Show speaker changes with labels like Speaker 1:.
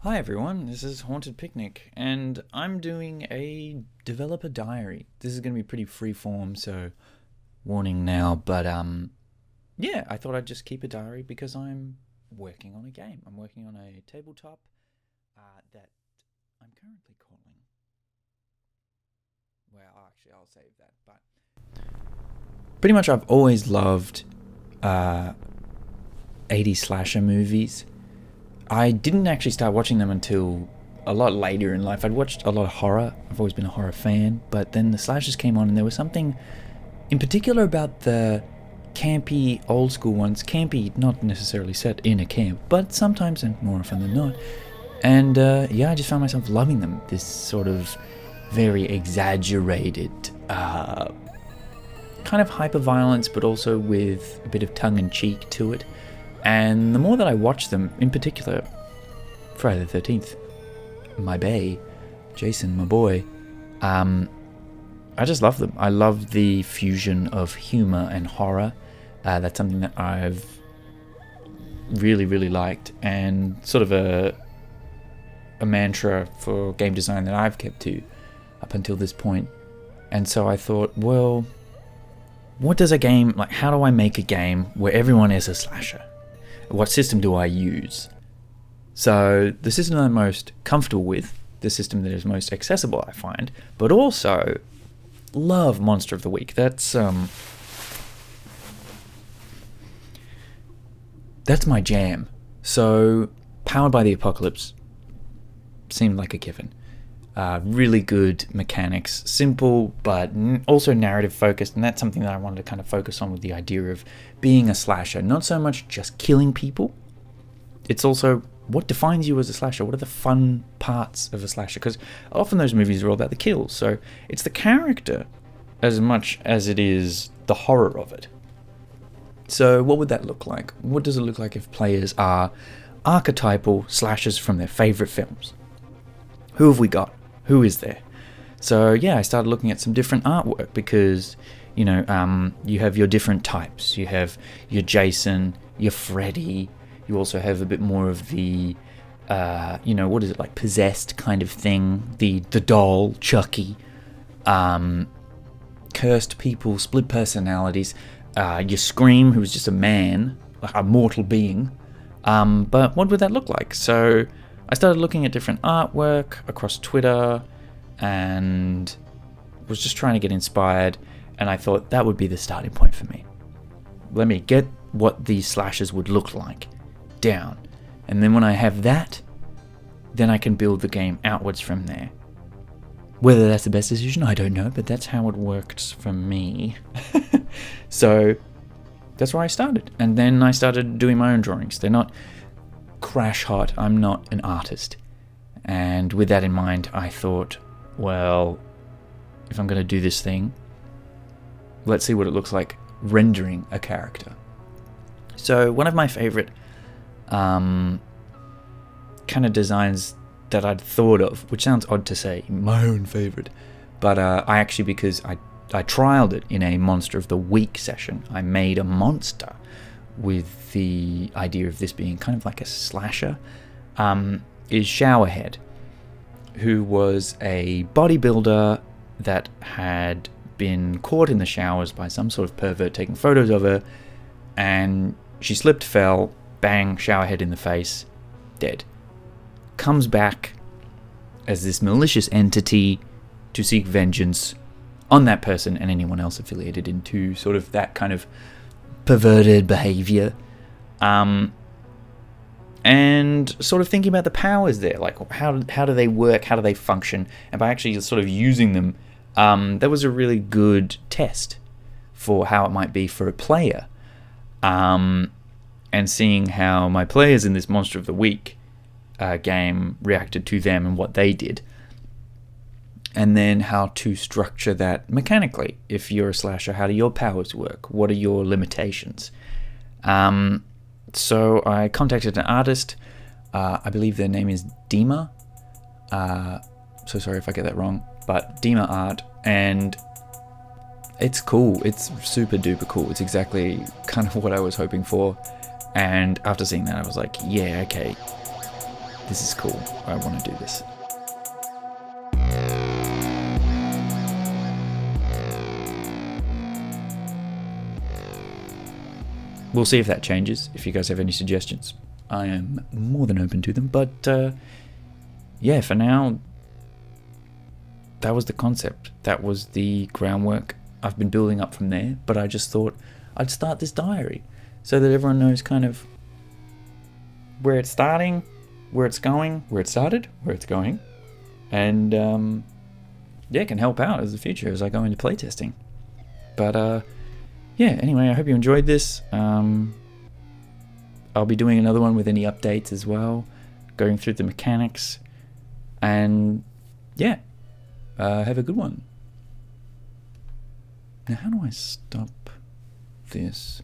Speaker 1: Hi everyone, this is Haunted Picnic, and I'm doing a developer diary. This is going to be pretty freeform, so warning now, but yeah, I thought I'd just keep a diary because I'm working on a game. I'm working on a tabletop that I'm currently calling... Well, actually, I'll save that, but... Pretty much I've always loved 80s slasher movies. I didn't actually start watching them until a lot later in life. I'd watched a lot of horror. I've always been a horror fan. But then the slashers came on and there was something in particular about the campy old school ones. Campy, not necessarily set in a camp, but sometimes and more often than not. And yeah, I just found myself loving them. This sort of very exaggerated kind of hyper-violence, but also with a bit of tongue-in-cheek to it. And the more that I watch them, in particular, Friday the 13th, my bae, Jason, my boy, I just love them. I love the fusion of humor and horror. That's something that I've really, really liked, and sort of a mantra for game design that I've kept to up until this point. And so I thought, well, what does a game, like, how do I make a game where everyone is a slasher? What system do I use? So the system I'm most comfortable with, the system that is most accessible, I find, but also love Monster of the Week. That's my jam. So Powered by the Apocalypse seemed like a given. Really good mechanics, simple but also narrative focused, and that's something that I wanted to kind of focus on with the idea of being a slasher. Not so much just killing people, it's also what defines you as a slasher. What are the fun parts of a slasher? Because often those movies are all about the kills, so it's the character as much as it is the horror of it. So what would that look like? What does it look like if players are archetypal slashers from their favorite films? Who have we got? Who is there? So yeah, I started looking at some different artwork because, you know, you have your different types. You have your Jason, your Freddy. You also have a bit more of the, you know, what is it, like possessed kind of thing. The doll, Chucky. Cursed people, split personalities. Your Scream, who was just a man, like a mortal being. But what would that look like? So I started looking at different artwork across Twitter and was just trying to get inspired, and I thought that would be the starting point for me. Let me get what these slashers would look like down, and then when I have that, then I can build the game outwards from there. Whether that's the best decision, I don't know, but that's how it worked for me. So that's where I started, and then I started doing my own drawings. They're not crash hot. I'm not an artist, and with that in mind, I thought, well, if I'm going to do this thing, let's see what it looks like rendering a character. So one of my favorite kind of designs that I'd thought of, which sounds odd to say, my own favorite, but I actually, because I trialed it in a Monster of the Week session, I made a monster with the idea of this being kind of like a slasher, is Showerhead, who was a bodybuilder that had been caught in the showers by some sort of pervert taking photos of her, and she slipped, fell, bang, Showerhead in the face, dead. Comes back as this malicious entity to seek vengeance on that person and anyone else affiliated into sort of that kind of perverted behavior, and sort of thinking about the powers there, like how do they work, how do they function, and by actually sort of using them, that was a really good test for how it might be for a player, and seeing how my players in this Monster of the Week game reacted to them and what they did, and then how to structure that mechanically. If you're a slasher, how do your powers work? What are your limitations? So I contacted an artist. I believe their name is Dima. So sorry if I get that wrong, but Dima Art, and it's cool. It's super duper cool. It's exactly kind of what I was hoping for. And after seeing that, I was like, yeah, okay. this is cool. I want to do this. We'll see if that changes. If you guys have any suggestions, I am more than open to them. But yeah, for now, that was the concept. That was the groundwork. I've been building up from there, but I just thought I'd start this diary so that everyone knows kind of where it's starting, where it's going, where it started, where it's going, and yeah, it can help out as the future as I go into playtesting. But yeah, anyway, I hope you enjoyed this. I'll be doing another one with any updates as well, going through the mechanics, and yeah, have a good one. Now, how do I stop this?